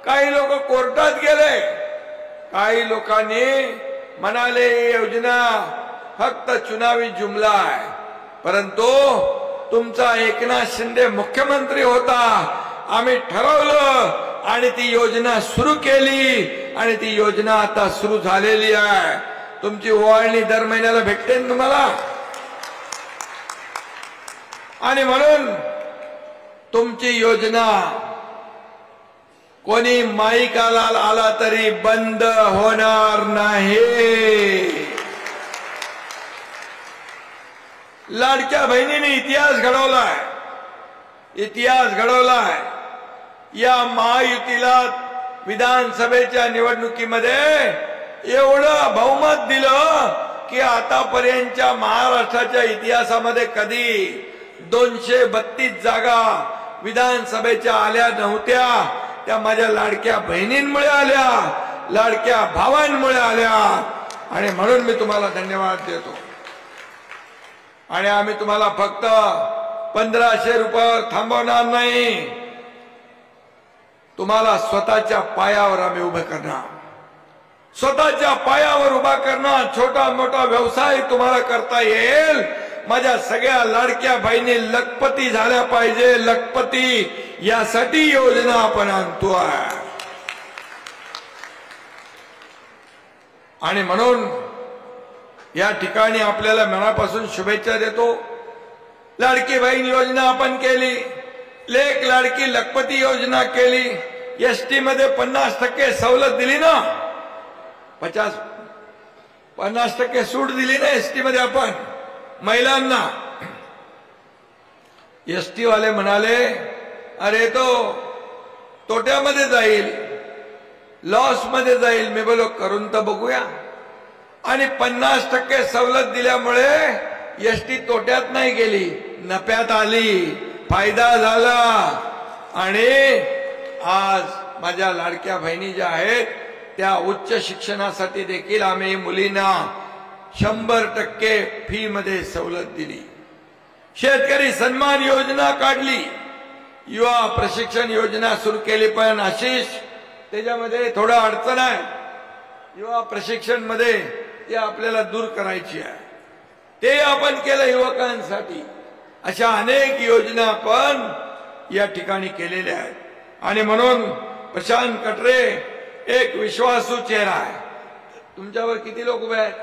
काही लोक कोर्टात गेले, काही लोकांनी म्हणाले योजना फक्त चुनावी जुमला आहे, परंतु तुमचा एकनाथ शिंदे मुख्यमंत्री होता, आम्ही ठरवलं आणि ती योजना सुरू केली आणि ती योजना आता सुरू झालेली आहे। तुमची ओवाळणी दर महिन्याला भेटते ना तुम्हाला, आणि म्हणून तुमची योजना कोणी माईकाला आला तरी बंद होणार नाही। लाडक्या बहिणीने इतिहास घडवलाय, इतिहास घडवलाय। या महायुतीला विधानसभेच्या निवडणुकीमध्ये एवढं बहुमत दिलं की आतापर्यंतच्या महाराष्ट्राच्या इतिहासामध्ये कधी 232 जागा विधानसभेच्या आल्या नव्हत्या। त्या माझ्या लाडक्या बहिणींमुळे आल्या, लाडक्या भावांमुळे आल्या, आणि म्हणून मी तुम्हाला धन्यवाद देतो। आणि आम्ही तुम्हाला फक्त 1500 रुपये थांबवणार नाही, तुम्हाला स्वतःच्या पायावर आम्ही उभे करणार, स्वतःच्या पायावर उभा करणार। छोटा मोठा व्यवसाय तुम्हाला करता येईल। माझ्या सगळ्या लाडक्या बहिणी लखपती झाल्या पाहिजे, लखपती, यासाठी योजना आपण आणतोय। आणि म्हणून या ठिकाणी आपल्याला मनापासून शुभेच्छा देतो। लाडकी बहीण योजना आपण केली, लेक लाडकी लखपती योजना केली, एसटी मध्ये 50% सवलत दिली ना, 50% सूट दिली ना एसटी मध्ये आपण महिलांना। एसटी वाले म्हणाले अरे तो तोट्यामध्ये जाईल, लॉस मध्ये जाईल। मी बोलो करून तर बघूया, आणि 50% सवलत दिल्यामुळे एसटी तोट्यात नाही गेली, नफ्यात आली, फायदा झाला। आणि आज माझ्या लाडक्या बहिणी ज्या आहेत त्या उच्च शिक्षणासाठी देखील आम्ही मुलींना 100% फी मध्ये सवलत दिली। शेतकरी सन्मान योजना काढली, युवा प्रशिक्षण योजना सुरू केली, पण आशिष त्याच्यामध्ये थोडा अडचण आहे। युवा प्रशिक्षण मध्ये ते आपल्याला दूर करायची आहे, ते आपण केलं युवकांसाठी। अशा अनेक योजना आपण या ठिकाणी केलेल्या आहेत। आणि म्हणून प्रशांत कटरे एक विश्वासू चेहरा आहे। तुमच्यावर किती लोक उभे आहेत?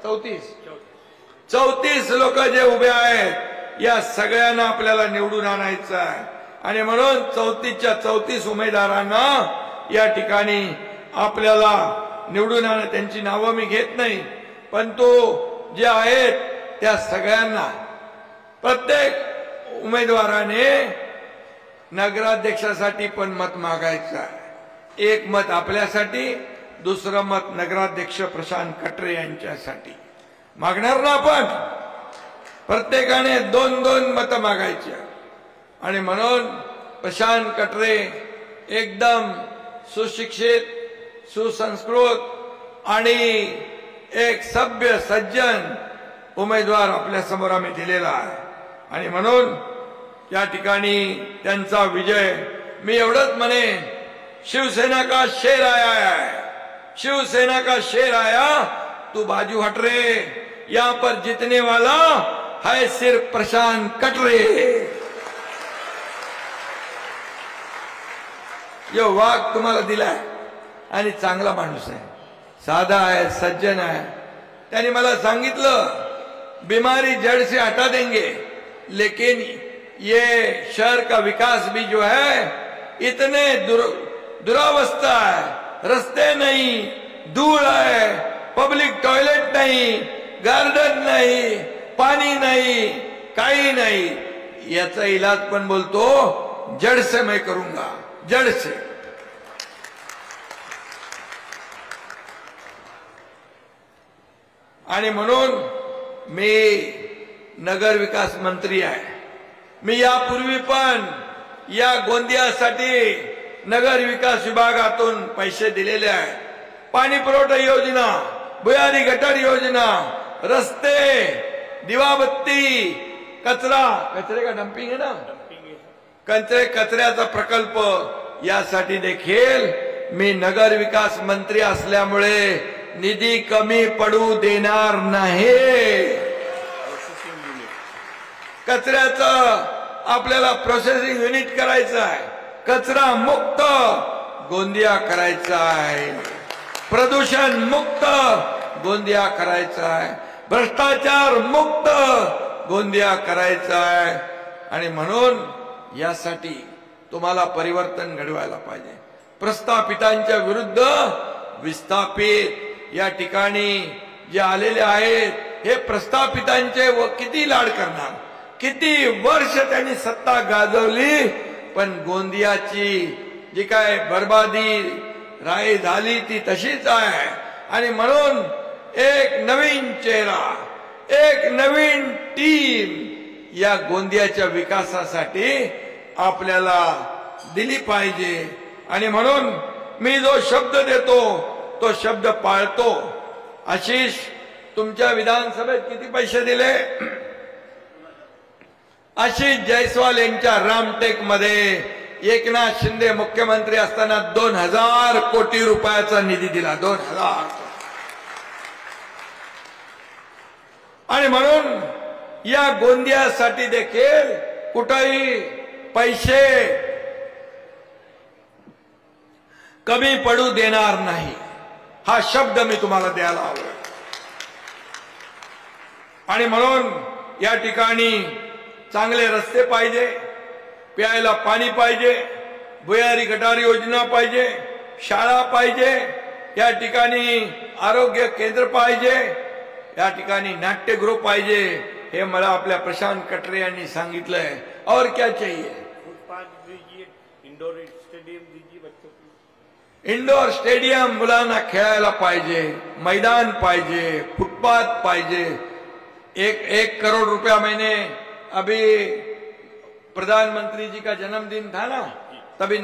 34 लोक जे उभे आहेत, या सगळ्यांना आपल्याला निवडून आणायचं आहे। आणि म्हणून 34च्या 34 उमेदवारांना या ठिकाणी आपल्याला निवडून आणा। त्यांची नावं मी घेत नाही, पण तो जे आहेत त्या सगळ्यांना, प्रत्येक उमेदवाराने नगराध्यक्षासाठी पण मत मागायचं आहे। एक मत आपल्यासाठी, दुसरं मत नगराध्यक्ष प्रशांत कटरे यांच्यासाठी मागणार ना आपण। प्रत्येकाने 2-2 मत मागायची। आणि म्हणून प्रशांत कटरे एकदम सुशिक्षित, सुसंस्कृत आणि एक सभ्य सज्जन उमेदवार आपल्या समोर आम्ही दिलेला आहे। आणि म्हणून या ठिकाणी त्यांचा विजय, मी एवढंच म्हणेन, शिवसेना का शेर आया है, शिवसेना का शेर आया, तू बाजू हट रे, यहां पर जीतने वाला है सिर्फ प्रशांत कटरे। यो वाघ तुम्हाला दिलाय, आणि चांगला माणूस आहे, साधा आहे, सज्जन आहे। त्याने मला सांगितलं बीमारी जड़ से हटा देंगे, लेकिन ये शहर का विकास भी जो है इतने दुरावस्था है, रस्ते नहीं, धूल है, पब्लिक टॉयलेट नहीं, गार्डन नहीं, पानी नहीं, काही नहीं, याचा इलाज पण बोलतो जड़ से मैं करूंगा, जड़ से। आणि म्हणून मी नगर विकास मंत्री आहे। मी यापूर्वी पण या गोंदियासाठी नगर विकास विभागातून पैसे दिलेले आहेत। पाणी पुरवठा योजना, भुयारी गटर योजना, रस्ते, दिवाबत्ती, कचरे का डंपिंग है ना, कचऱ्याचा प्रकल्प, यासाठी देखील मी नगर विकास मंत्री असल्यामुळे निधी कमी पडू देणार नाही। कचऱ्याचं आपल्याला प्रोसेसिंग युनिट करायचं आहे, कचरा मुक्त गोंदिया करायचा आहे, प्रदूषण मुक्त गोंदिया करायचा आहे, भ्रष्टाचार मुक्त गोंदिया करायचा आहे। आणि म्हणून यासाठी तुम्हाला परिवर्तन घडवायला पाहिजे। प्रस्थापितांच्या विरुद्ध विस्थापित या ठिकाणी जे आलेले आहेत हे प्रस्थापितांचे व किती लाड करणार, किती वर्ष त्यांनी सत्ता गाजवली, पण गोंदियाची जी काय बर्बादी राई झाली ती तशीच आहे। आणि म्हणून एक नवीन चेहरा, एक नवीन टीम या गोंदियाच्या विकासासाठी आपल्याला दिली पाहिजे। आणि म्हणून मी जो शब्द देतो तो शब्द पाळतो। आशिष, तुमच्या विधानसभेत किती पैसे दिले? आशिष जयस्वाल यांच्या रामटेक मध्ये एकनाथ शिंदे मुख्यमंत्री असताना 2000 कोटी रुपयाचा निधी दिला, 2000। आणि म्हणून या गोंदियासाठी देखील कुठेही पैसे कमी पडू देणार नाही, हा शब्द मी तुम्हाला द्यायला हवा। आणि म्हणून या ठिकाणी चांगले रस्ते पाहिजे, प्यायला पाणी पाहिजे, भुयारी गटारी योजना पाहिजे, शाळा पाहिजे, या ठिकाणी आरोग्य केंद्र पाहिजे, या ठिकाणी नाट्यगृह पाहिजे। हे मला आपल्या प्रशांत कटरे यांनी सांगितलंय। और क्या चाहिए? फुटपाथ दीजिए, इंडोर स्टेडियम दीजिए बच्चों को। इंडोर स्टेडियम मुलांना खेळायला पाहिजे, मैदान पाहिजे, फुटपाथ पाहिजे। 1 करोड़ रुपया मैंने अभी प्रधानमंत्री जी का जन्मदिन था ना, तभी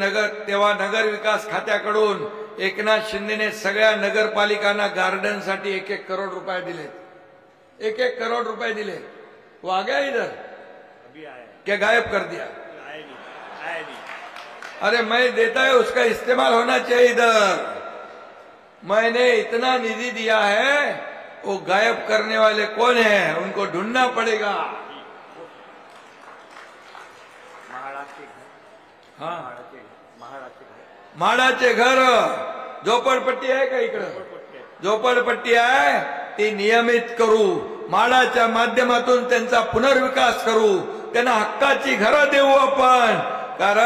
तेव्हा नगर विकास खात्याकडून एकनाथ शिंदेने सगळ्या नगरपालिकांना गार्डन साठी 1-1 करोड़ रुपए दिले, 1-1 करोड़ रुपए दिले। वो आ गया इधर? अभी आया। क्या गायब कर दिया? आया नहीं। अरे मैं देता है, उसका इस्तेमाल होना चाहिए इधर। मैंने इतना निधि दिया है, वो गायब करने वाले कौन है, उनको ढूंढना पड़ेगा। हाँ, म्हाडाचे घर झोपडपट्टी आहे का इकडं? झोपडपट्टी आहे ती नियमित करू, म्हाडाच्या माध्यमातून त्यांचा पुनर्विकास करू, त्यांना हक्काची घरं देऊ आपण। कारण